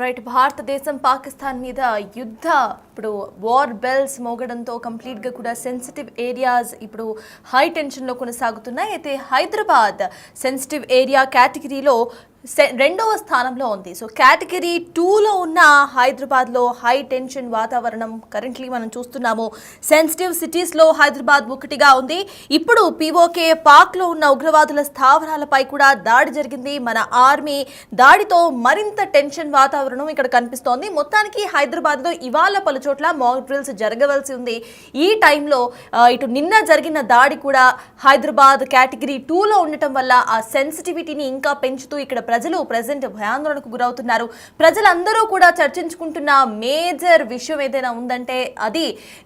Right భారతదేశం పాకిస్తాన్ మీద యుద్ధ ఇప్పుడు వార్ బెల్స్ మోగడంతో కంప్లీట్గా కూడా సెన్సిటివ్ ఏరియాస్ ఇప్పుడు హై టెన్షన్లో కొనసాగుతున్నాయి. అయితే హైదరాబాద్ సెన్సిటివ్ ఏరియా కేటగిరీలో రెండవ స్థానంలో ఉంది. సో కేటగిరీ 2లో ఉన్న హైదరాబాద్లో హై టెన్షన్ వాతావరణం కరెంట్లీ మనం చూస్తున్నాము. సెన్సిటివ్ సిటీస్లో హైదరాబాద్ ఒకటిగా ఉంది. ఇప్పుడు పీఓకే పాక్లో ఉన్న ఉగ్రవాదుల స్థావరాలపై కూడా దాడి జరిగింది. మన ఆర్మీ దాడితో మరింత టెన్షన్ వాతావరణం ఇక్కడ కనిపిస్తోంది. మొత్తానికి హైదరాబాద్లో ఇవాళ పలు చోట్ల మాక్ డ్రిల్స్ జరగవలసి ఉంది. ఈ టైంలో ఇటు నిన్న జరిగిన దాడి కూడా హైదరాబాద్ కేటగిరీ 2లో ఉండటం వల్ల ఆ సెన్సిటివిటీని ఇంకా పెంచుతూ ఇక్కడ ప్రజలు ప్రెజెంట్ భయాందోళనకు గురవుతున్నారు. ప్రజలందరూ కూడా చర్చించుకుంటున్న మేజర్ విషయం ఏదైనా ఉందంటే అది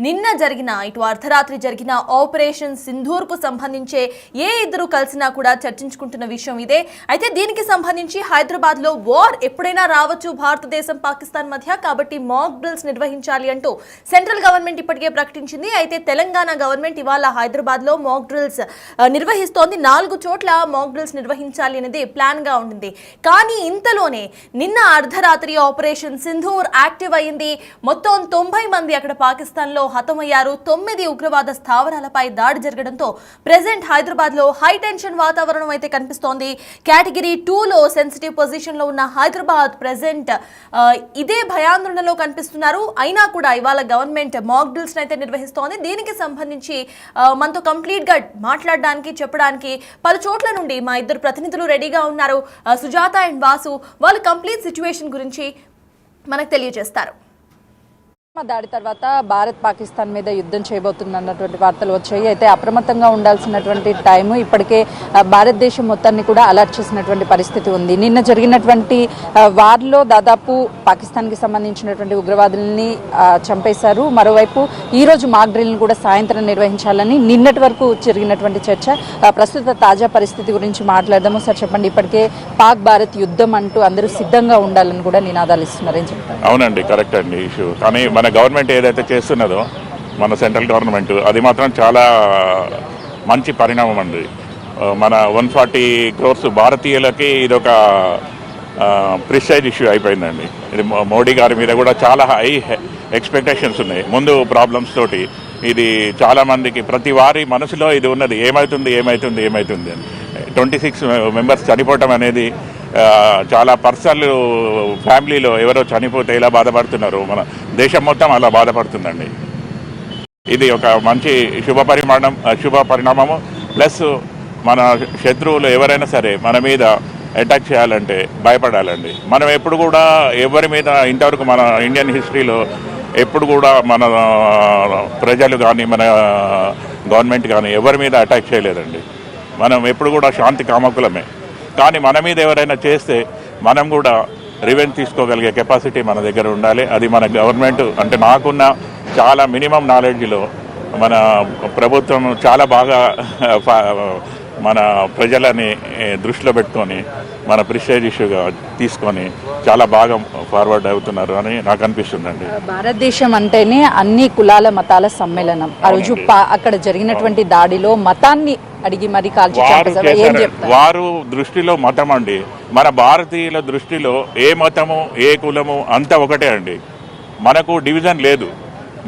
నిన్న జరిగిన ఇటు అర్ధరాత్రి జరిగిన ఆపరేషన్ సింధూర్కు సంబంధించే ఏ ఇద్దరు కలిసినా కూడా చర్చించుకుంటున్న విషయం ఇదే. అయితే దీనికి సంబంధించి హైదరాబాద్లో వార్ ఎప్పుడైనా రావచ్చు భారతదేశం పాకిస్తాన్ మధ్య, కాబట్టి మాక్ డ్రిల్స్ నిర్వహించాలి అంటూ సెంట్రల్ గవర్నమెంట్ ఇప్పటికే ప్రకటించింది. అయితే తెలంగాణ గవర్నమెంట్ ఇవాళ హైదరాబాద్లో మాక్ డ్రిల్స్ నిర్వహిస్తోంది. 4 చోట్ల మాక్ డ్రిల్స్ నిర్వహించాలి అనేది ప్లాన్ గా ఉండింది. కానీ ఇంతలోనే నిన్న అర్ధరాత్రి ఆపరేషన్ సింధూర్ యాక్టివ్ అయింది. మొత్తం 90 మంది అక్కడ పాకిస్తాన్ లో హతమయ్యారు. 9 ఉగ్రవాద స్థావరాలపై దాడి జరగడంతో ప్రెసెంట్ హైదరాబాద్ లో హై టెన్షన్ వాతావరణం అయితే కనిపిస్తోంది. కేటగిరీ 2లో సెన్సిటివ్ పొజిషన్ లో ఉన్న హైదరాబాద్ ప్రెసెంట్ ఇదే భయాందోళనలో కనిపిస్తున్నారు. అయినా కూడా ఇవాళ గవర్నమెంట్ మాక్ డ్రిల్స్ అయితే నిర్వహిస్తోంది. దీనికి సంబంధించి మనతో కంప్లీట్ గా మాట్లాడడానికి చెప్పడానికి పలు చోట్ల నుండి మా ఇద్దరు ప్రతినిధులు రెడీగా ఉన్నారు. సుజాత అండ్ వాసు, వాళ్ళు కంప్లీట్ సిచ్యువేషన్ గురించి మనకు తెలియజేస్తారు. దాడి తర్వాత భారత్ పాకిస్తాన్ మీద యుద్ధం చేయబోతున్నటువంటి వార్తలు వచ్చాయి. అయితే అప్రమత్తంగా ఉండాల్సినటువంటి టైము ఇప్పటికే భారతదేశం మొత్తాన్ని కూడా అలర్ట్ చేసినటువంటి పరిస్థితి ఉంది. నిన్న జరిగినటువంటి వార్లో దాదాపు పాకిస్తాన్కి సంబంధించినటువంటి ఉగ్రవాదుల్ని చంపేశారు. మరోవైపు ఈ రోజు మాక్ డ్రిల్ని కూడా సాయంత్రం నిర్వహించాలని నిన్నటి వరకు జరిగినటువంటి చర్చ. ప్రస్తుత తాజా పరిస్థితి గురించి మాట్లాడదాము. సార్ చెప్పండి, ఇప్పటికే పాక్ భారత్ యుద్ధం అంటూ అందరూ సిద్ధంగా ఉండాలని కూడా నినాదాలు ఇస్తున్నారు. ఏం చెప్తారు? అవునండి, కరెక్ట్ అండి ఇష్యూ. కానీ మన గవర్నమెంట్ ఏదైతే చేస్తున్నదో మన సెంట్రల్ గవర్నమెంట్ అది మాత్రం చాలా మంచి పరిణామం అండి. మన 140 crores భారతీయులకి ఇదొక ప్రిసైజ్ ఇష్యూ అయిపోయిందండి. ఇది మోడీ గారి మీద కూడా చాలా హై ఎక్స్పెక్టేషన్స్ ఉన్నాయి. ముందు ప్రాబ్లమ్స్ తోటి ఇది చాలా మందికి ప్రతి వారి మనసులో ఇది ఉన్నది, ఏమవుతుంది ఏమవుతుంది ఏమవుతుంది అని. 26 members చనిపోవటం అనేది చాలా పర్సనల్. ఫ్యామిలీలో ఎవరో చనిపోతే ఎలా బాధపడుతున్నారు, మన దేశం మొత్తం అలా బాధపడుతుందండి. ఇది ఒక మంచి శుభ పరిణామము. ప్లస్ మన శత్రువులు ఎవరైనా సరే మన మీద అటాక్ చేయాలంటే భయపడాలండి. మనం ఎప్పుడు కూడా ఎవరి మీద ఇంతవరకు మన ఇండియన్ హిస్టరీలో ఎప్పుడు కూడా మన ప్రజలు కానీ మన గవర్నమెంట్ కానీ ఎవరి మీద అటాక్ చేయలేదండి. మనం ఎప్పుడు కూడా శాంతి కామకులమే. కానీ మన మీద ఎవరైనా చేస్తే మనం కూడా రివెంజ్ తీసుకోగలిగే కెపాసిటీ మన దగ్గర ఉండాలి. అది మన గవర్నమెంట్ అంటే నాకున్న చాలా మినిమం నాలెడ్జ్లో మన ప్రభుత్వం చాలా బాగా మన ప్రజలని దృష్టిలో పెట్టుకొని మన ప్రిస్టేజ్ ఇష్యూగా తీసుకొని చాలా బాగా ఫార్వర్డ్ అవుతున్నారు అని నాకు అనిపిస్తుందండి. భారతదేశం అంటేనే అన్ని కులాల మతాల సమ్మేళనం. ఆ రోజు అక్కడ జరిగినటువంటి దాడిలో మతాన్ని అడిగి మరి వారు దృష్టిలో మతం అండి. మన భారతీయుల దృష్టిలో ఏ మతము ఏ కులము అంతా ఒకటే అండి. మనకు డివిజన్ లేదు.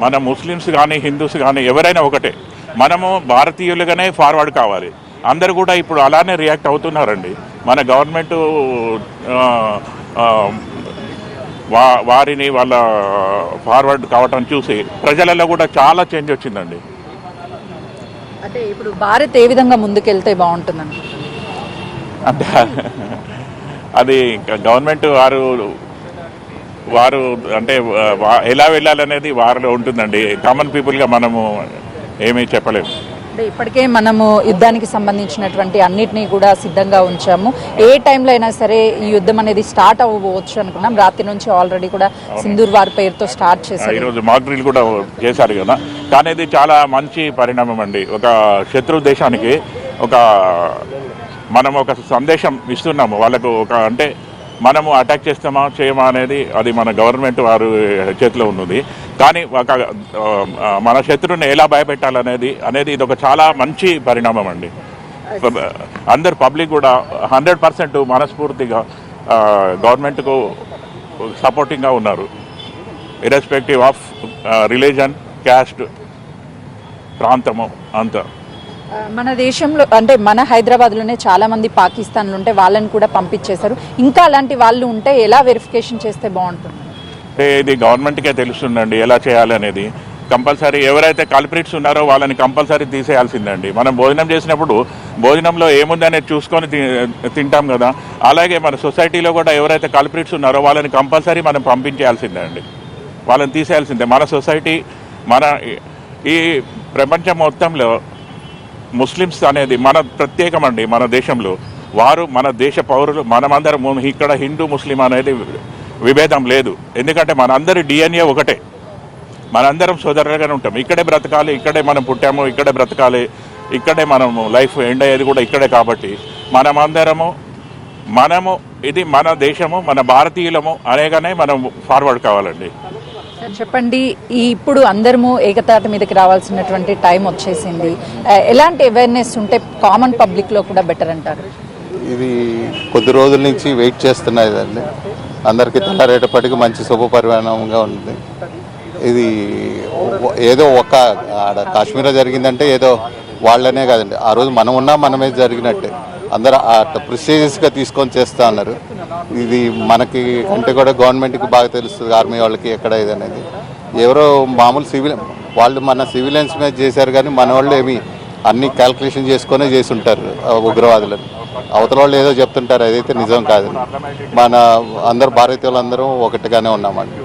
మన ముస్లిమ్స్ కానీ హిందూస్ కానీ ఎవరైనా ఒకటే. మనము భారతీయులుగానే ఫార్వర్డ్ కావాలి. అందరు కూడా ఇప్పుడు అలానే రియాక్ట్ అవుతున్నారండి. మన గవర్నమెంట్ వారిని వాళ్ళ ఫార్వర్డ్ కావటం చూసి ప్రజలలో కూడా చాలా చేంజ్ వచ్చిందండి. అంటే ఇప్పుడు భారత్ ఏ విధంగా ముందుకెళ్తే బాగుంటుందండి? అంటే అది గవర్నమెంట్ వారు అంటే ఎలా వెళ్ళాలనేది వారిలో ఉంటుందండి. కామన్ పీపుల్గా మనము ఏమీ చెప్పలేము. అంటే ఇప్పటికే మనము యుద్ధానికి సంబంధించినటువంటి అన్నిటినీ కూడా సిద్ధంగా ఉంచాము. ఏ టైంలో అయినా సరే ఈ యుద్ధం అనేది స్టార్ట్ అవ్వవచ్చు అనుకున్నాం. రాత్రి నుంచి ఆల్రెడీ కూడా సింధూర్ వార్ పేరుతో స్టార్ట్ చేశారు. ఈరోజు మాక్ డ్రిల్ కూడా చేశారు కదా. కానీ ఇది చాలా మంచి పరిణామం అండి. ఒక శత్రు దేశానికి మనం ఒక సందేశం ఇస్తున్నాము వాళ్ళకు. అంటే మనము అటాక్ చేస్తామా చేయమా అనేది అది మన గవర్నమెంట్ వారు చేతిలో ఉన్నది. కానీ మన శత్రువుని ఎలా భయపెట్టాలనేది ఇది ఒక చాలా మంచి పరిణామం అండి. అందరు పబ్లిక్ కూడా 100% మనస్ఫూర్తిగా గవర్నమెంట్కు సపోర్టింగ్గా ఉన్నారు, ఇర్రెస్పెక్టివ్ ఆఫ్ రిలీజన్, క్యాస్ట్, ప్రాంతము అంతా. మన దేశంలో అంటే మన హైదరాబాద్లోనే చాలా మంది పాకిస్తాన్లు ఉంటే వాళ్ళని కూడా పంపించేశారు. ఇంకా అలాంటి వాళ్ళు ఉంటే ఎలా వెరిఫికేషన్ చేస్తే బాగుంటుంది? అంటే ఇది గవర్నమెంట్కే తెలుస్తుందండి ఎలా చేయాలి అనేది. కంపల్సరీ ఎవరైతే కల్ప్రిట్స్ ఉన్నారో వాళ్ళని కంపల్సరీ తీసేయాల్సిందండి. మనం భోజనం చేసినప్పుడు భోజనంలో ఏముందనేది చూసుకొని తింటాం కదా, అలాగే మన సొసైటీలో కూడా ఎవరైతే కల్ప్రిట్స్ ఉన్నారో వాళ్ళని కంపల్సరీ మనం పంపించేయాల్సిందే అండి, వాళ్ళని తీసేయాల్సిందే. మన సొసైటీ, మన ఈ ప్రపంచం మొత్తంలో ముస్లిమ్స్ అనేది మన ప్రత్యేకం అండి. మన దేశంలో వారు మన దేశ పౌరులు, మనమందరం. ఇక్కడ హిందూ ముస్లిం అనేది విభేదం లేదు, ఎందుకంటే మనందరి డిఎన్ఏ ఒకటే, మనందరం సోదరులుగానే ఉంటాం. ఇక్కడే బ్రతకాలి, ఇక్కడే మనం పుట్టాము, ఇక్కడే బ్రతకాలి, ఇక్కడే మనము లైఫ్ ఎండ్ అయ్యేది కూడా ఇక్కడే. కాబట్టి మనము ఇది మన దేశము, మన భారతీయులము అనేగానే మనం ఫార్వర్డ్ కావాలండి. సార్ చెప్పండి, ఇప్పుడు అందరము ఏకతాటి మీదకి రావాల్సినటువంటి టైం వచ్చేసింది. ఎలాంటి అవేర్నెస్ ఉంటే కామన్ పబ్లిక్లో కూడా బెటర్ అంటారు? ఇది కొద్ది రోజుల నుంచి వెయిట్ చేస్తున్నదండి. అందరికీ తెల్లారేటప్పటికి మంచి శుభ పరిమాణంగా ఉంది. ఇది ఏదో ఒక కాశ్మీర్లో జరిగిందంటే ఏదో వాళ్ళనే కాదండి, ఆ రోజు మనం ఉన్నా మనమే జరిగినట్టే. అందరూ ప్రెస్టీజియస్గా తీసుకొని చేస్తూ ఉన్నారు. ఇది మనకి అంటే కూడా గవర్నమెంట్కి బాగా తెలుస్తుంది, ఆర్మీ వాళ్ళకి ఎక్కడ ఇది అనేది. ఎవరో మామూలు వాళ్ళు మన సివిలియన్స్ మీద చేశారు, కానీ మన వాళ్ళు ఏమి అన్ని క్యాల్కులేషన్ చేసుకునే చేసి ఉంటారు ఉగ్రవాదులను. అవతల వాళ్ళు ఏదో చెప్తుంటారు, అదైతే నిజం కాదు. మన అందరు భారతీయులందరూ ఒకటిగానే ఉన్నామండి.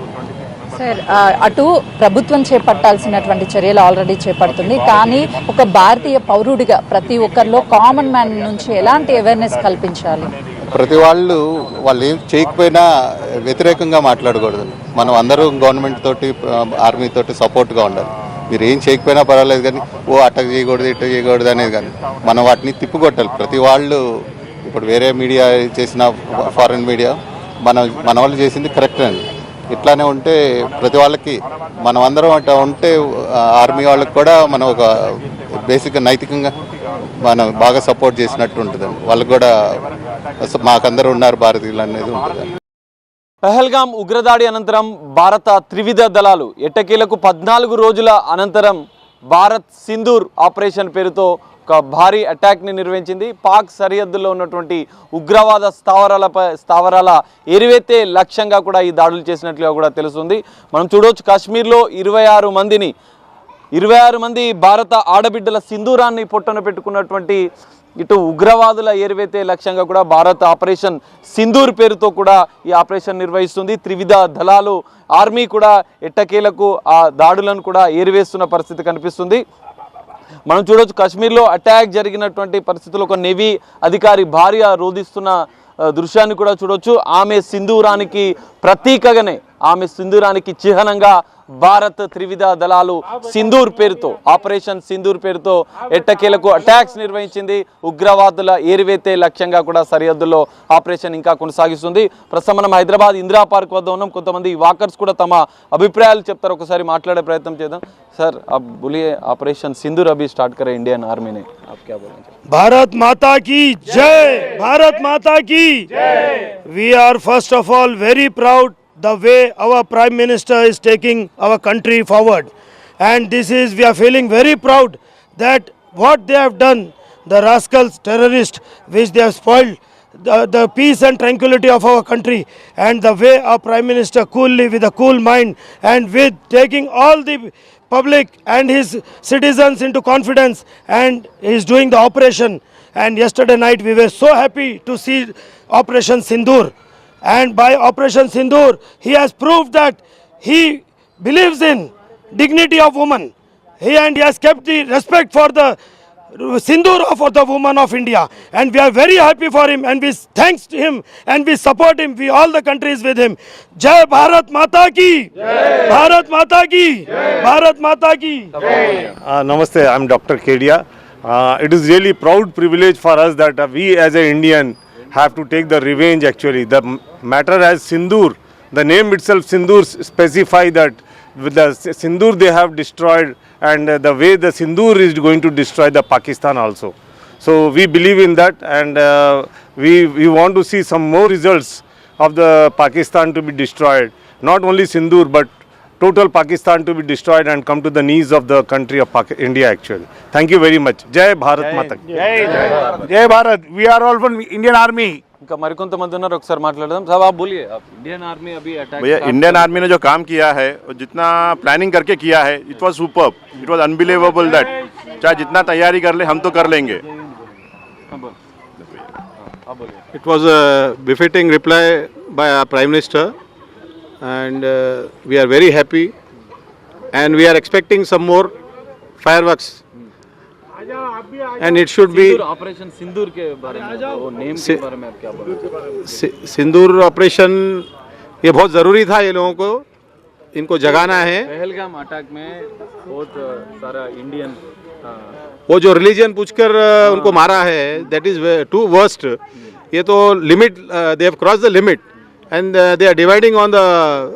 సార్, అటు ప్రభుత్వం చేపట్టాల్సినటువంటి చర్యలు ఆల్రెడీ చేపడుతుంది, కానీ ఒక భారతీయ పౌరుడిగా ప్రతి ఒక్కరిలో కామన్ మ్యాన్ నుంచి ఎలాంటి అవేర్నెస్ కల్పించాలి? ప్రతి వాళ్ళు ఏం చేయకపోయినా వ్యతిరేకంగా మాట్లాడకూడదు. మనం అందరూ గవర్నమెంట్ తోటి, ఆర్మీ తోటి సపోర్ట్గా ఉండాలి. మీరు ఏం చేయకపోయినా పర్వాలేదు, కానీ అటాక్ చేయకూడదు, ఇటు చేయకూడదు అనేది కానీ మనం వాటిని తిప్పికొట్టాలి. ప్రతి వాళ్ళు ఇప్పుడు వేరే మీడియా చేసిన, ఫారిన్ మీడియా మన వాళ్ళు చేసింది కరెక్ట్ అండి. ఇట్లానే ఉంటే ప్రతి వాళ్ళకి మనం అందరం అట్లా ఉంటే ఆర్మీ వాళ్ళకి కూడా మనం ఒక బేసిక్గా నైతికంగా మనం బాగా సపోర్ట్ చేసినట్టు ఉంటుందండి. వాళ్ళకి కూడా మాకందరూ ఉన్నారు భారతీయులు అనేది ఉంటుందండి. పహల్గాం ఉగ్రదాడి అనంతరం భారత త్రివిధ దళాలు ఎట్టకేలకు 14 రోజుల అనంతరం భారత్ సింధూర్ ఆపరేషన్ పేరుతో ఒక భారీ అటాక్ని నిర్వహించింది. పాక్ సరిహద్దుల్లో ఉన్నటువంటి ఉగ్రవాద స్థావరాల ఎరివెత్తే లక్ష్యంగా కూడా ఈ దాడులు చేసినట్లుగా కూడా తెలుస్తుంది. మనం చూడవచ్చు, కాశ్మీర్లో 26 మంది భారత ఆడబిడ్డల సింధూరాన్ని పొట్టన పెట్టుకున్నటువంటి ఇటు ఉగ్రవాదుల ఏరివేతే లక్ష్యంగా కూడా భారత్ ఆపరేషన్ సింధూర్ పేరుతో కూడా ఈ ఆపరేషన్ నిర్వహిస్తుంది. త్రివిధ దళాలు, ఆర్మీ కూడా ఎట్టకేలకు ఆ దాడులను కూడా ఏరివేస్తున్న పరిస్థితి కనిపిస్తుంది. మనం చూడవచ్చు, కాశ్మీర్లో అటాక్ జరిగినటువంటి పరిస్థితుల్లో ఒక నేవీ అధికారి భార్య రోధిస్తున్న దృశ్యాన్ని కూడా చూడవచ్చు. ఆమె సింధూరానికి ప్రతీకగానే, ఆమె సింధూరానికి చిహ్నంగా భారత్ త్రివిధ దళాలు సింధూర్ పేరుతో, ఆపరేషన్ సింధూర్ పేరుతో ఎట్టకేలకు అటాక్స్ నిర్వహించింది. ఉగ్రవాదుల ఏరివేతే లక్ష్యంగా కూడా సరిహద్దుల్లో ఆపరేషన్ ఇంకా కొనసాగిస్తుంది. ప్రస్తుతం మనం హైదరాబాద్ ఇందిరా పార్క్ వద్ద ఉన్నాం. కొంతమంది వాకర్స్ కూడా తమ అభిప్రాయాలు చెప్తారు, ఒకసారి మాట్లాడే ప్రయత్నం చేద్దాం. सर अब बोलिए, ऑपरेशन सिंदूर अभी स्टार्ट करे इंडियन आर्मी ने, आप क्या बोलना चाहते हैं? भारत माता की जय, भारत माता की जय. We are first of all very proud the way our Prime Minister is taking our country forward, and we are feeling very proud that what they have done, the rascals, terrorists, which they have spoiled the peace and tranquility of our country, and the way our Prime Minister coolly, with a cool mind, and with taking all the public and his citizens into confidence, and he is doing the operation. And yesterday night we were so happy to see Operation Sindoor, and by Operation Sindoor he has proved that he believes in dignity of woman, he has kept the respect for the Sindoor for the woman of India, and we are very happy for him, and we thanks him, and we support him, we all the countries with him. Jai Bharat Mata ki Jai, Bharat Mata ki Jai, Bharat Mata ki Jai. Namaste, I am Dr. Kedia. It is really proud privilege for us that we as an Indian have to take the revenge. Actually, the matter as Sindoor, the name itself Sindoor specify that with the Sindoor they have destroyed, and the way the Sindoor is going to destroy the Pakistan also. So we believe in that, and we want to see some more results of the Pakistan to be destroyed. Not only Sindoor, but total Pakistan to be destroyed and come to the knees of the country of India actually. Thank you very much. Jai Bharat Mata ki. जय Bharat. We are all from Indian Army. ఇంకా మరికొంతమంది ఉన్నారు, ఒకసారి మాట్లాడదాం. Sir आप बोलिए, आप Indian army अभी अटैक भैया इंडियन आर्मी ने जो काम किया है और जितना प्लानिंग करके किया है, it was superb, it was unbelievable that चाहे जितना तैयारी कर ले हम तो कर लेंगे. It was a befitting reply by our Prime Minister, and we are very happy, and we are expecting some more fireworks, and it should be Operation Sindoor के बारे में, वो नेम के बारे में आप क्या बोलोगे? सिंदूर ऑपरेशन ये बहुत ज़रूरी था, ये लोगों को इनको जगाना है. पहलगाम अटैक में बहुत सारा इंडियन वो जो रिलीजन पूछकर उनको मारा है, दैट इज़ टू वर्स्ट. ये तो limit, they have cross the limit and they are dividing on the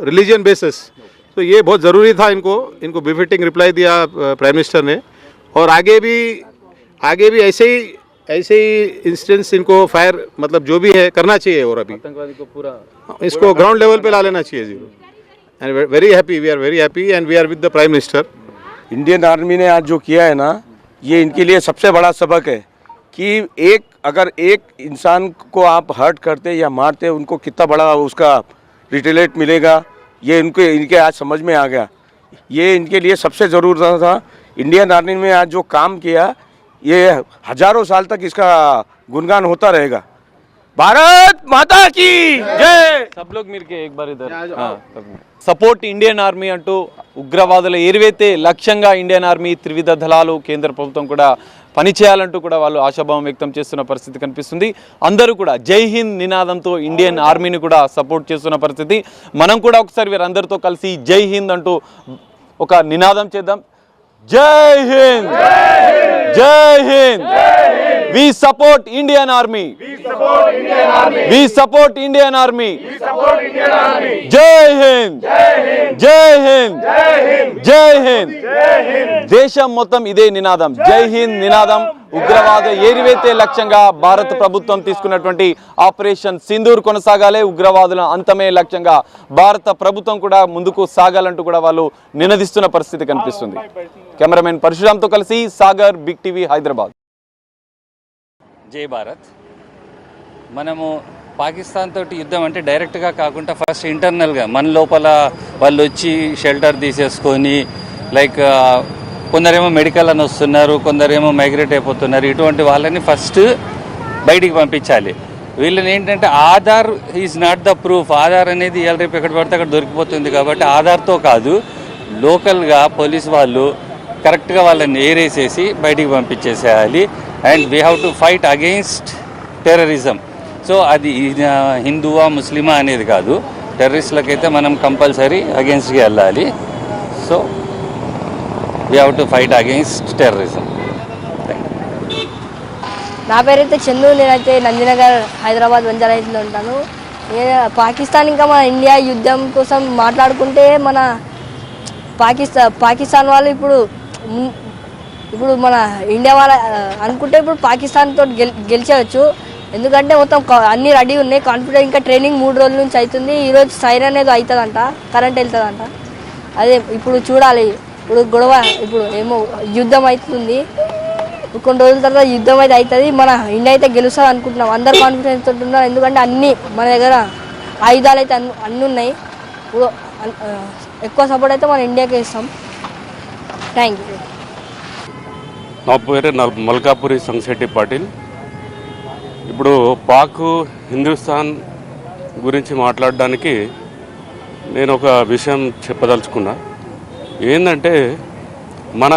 religion basis. तो ये बहुत ज़रूरी था, इनको बिफिटिंग रिप्लाई दिया प्राइम मिनिस्टर ने. और आगे भी ऐसे ही इंस्टेंस इनको फायर मतलब जो भी है करना चाहिए. और अभी आतंकवादी को पूरा इसको ग्राउंड लेवल पे ला लेना चाहिए zero. And very happy, we are very happy and we are with the prime minister. Indian army ने आज जो किया है ना, ये इनके लिए सबसे बड़ा सबक है कि अगर एक इंसान को आप हर्ट करते या मारते, उनको कितना बड़ा उसका रिटेलेट मिलेगा, ये इनके आज समझ में आ गया. ये इनके लिए सबसे ज़रूरी था. इंडियन आर्मी में आज जो काम किया, ये हजारों साल तक इसका गुणगान होता रहेगा. भारत माता की जय. सब लोग मिलके एक बार इधर సపోర్ట్ ఇండియన్ ఆర్మీ అంటూ ఉగ్రవాదుల ఏరివేతే లక్ష్యంగా ఇండియన్ ఆర్మీ త్రివిధ దళాలు కేంద్ర ప్రభుత్వం కూడా పనిచేయాలంటూ కూడా వాళ్ళు ఆశాభావం వ్యక్తం చేస్తున్న పరిస్థితి కనిపిస్తుంది. అందరూ కూడా జై హింద్ నినాదంతో ఇండియన్ ఆర్మీని కూడా సపోర్ట్ చేస్తున్న పరిస్థితి. మనం కూడా ఒకసారి వీరందరితో కలిసి జై హింద్ అంటూ ఒక నినాదం చేద్దాం. జై హింద్, జై Hind. We support Indian Army. We support Indian Army. Jai Hind. Jai Hind. Jai Hind. దేశం మొత్తం ఇదే నినాదం, జై హింద్ నినాదం. ఉగ్రవాద ఏరివేతే లక్ష్యంగా భారత ప్రభుత్వం తీసుకున్నటువంటి ఆపరేషన్ సింధూర్ కొనసాగాలి. ఉగ్రవాదుల అంతమే లక్ష్యంగా భారత ప్రభుత్వం కూడా ముందుకు సాగాలంటూ కూడా వాళ్ళు నినదిస్తున్న పరిస్థితి కనిపిస్తుంది. కెమెరామెన్ పరశురామ్తో కలిసి సాగర్, బిగ్ టీవీ, హైదరాబాద్. జై భారత్. మనము పాకిస్తాన్ తోటి యుద్ధం అంటే డైరెక్ట్గా కాకుండా ఫస్ట్ ఇంటర్నల్గా మన లోపల వాళ్ళు వచ్చి షెల్టర్ తీసేసుకొని, లైక్ కొందరేమో మెడికల్ అని వస్తున్నారు, కొందరేమో మైగ్రేట్ అయిపోతున్నారు. ఇటువంటి వాళ్ళని ఫస్ట్ బయటికి పంపించాలి. వీళ్ళని ఏంటంటే Aadhaar is not the proof. Aadhaar అనేది ఇవాళ రేపు ఎక్కడ పడితే అక్కడ దొరికిపోతుంది. కాబట్టి ఆధార్తో కాదు, లోకల్గా పోలీస్ వాళ్ళు కరెక్ట్గా వాళ్ళని ఏరేసేసి బయటికి పంపించేసేయాలి. And we have to fight against terrorism. So అది హిందువా ముస్లిమా అనేది కాదు, టెర్రరిస్టులకైతే మనం కంపల్సరీ అగెయిన్స్ట్గా వెళ్ళాలి. So we have to fight against terrorism. నా పేరైతే చందు, నేనైతే నందినగర్ హైదరాబాద్ బంజారాహిల్స్లో ఉంటాను. పాకిస్తాన్ ఇంకా మన ఇండియా యుద్ధం కోసం మాట్లాడుకుంటే మన పాకిస్తాన్ వాళ్ళు ఇప్పుడు మన ఇండియా వాళ్ళ అనుకుంటే ఇప్పుడు పాకిస్తాన్తో గెలిచేయచ్చు. ఎందుకంటే మొత్తం అన్నీ రెడీ ఉన్నాయి, కాన్ఫిడెంట్. ఇంకా ట్రైనింగ్ 3 రోజుల నుంచి అవుతుంది. ఈరోజు సైరన్ ఏదో అవుతుందంట, కరెంట్ వెళ్తుందంట. అదే ఇప్పుడు చూడాలి. ఇప్పుడు గొడవ, ఇప్పుడు ఏమో యుద్ధం అవుతుంది. కొన్ని రోజుల తర్వాత యుద్ధం అయితే అవుతుంది. మన ఇండియా అయితే గెలుస్తుంది అనుకుంటున్నాం. అందరు కాన్ఫిడెన్స్ తోటి ఉన్నారు. ఎందుకంటే అన్నీ మన దగ్గర ఆయుధాలు అయితే అన్నీ ఉన్నాయి. ఇప్పుడు ఎక్కువ సపోర్ట్ అయితే మన ఇండియాకే ఇస్తాం. Thank you. నా పేరు మల్కాపురి సంశెట్టి పాటిల్. ఇప్పుడు పాక్ హిందుస్థాన్ గురించి మాట్లాడడానికి నేను ఒక విషయం చెప్పదలుచుకున్నా. ఏంటంటే మన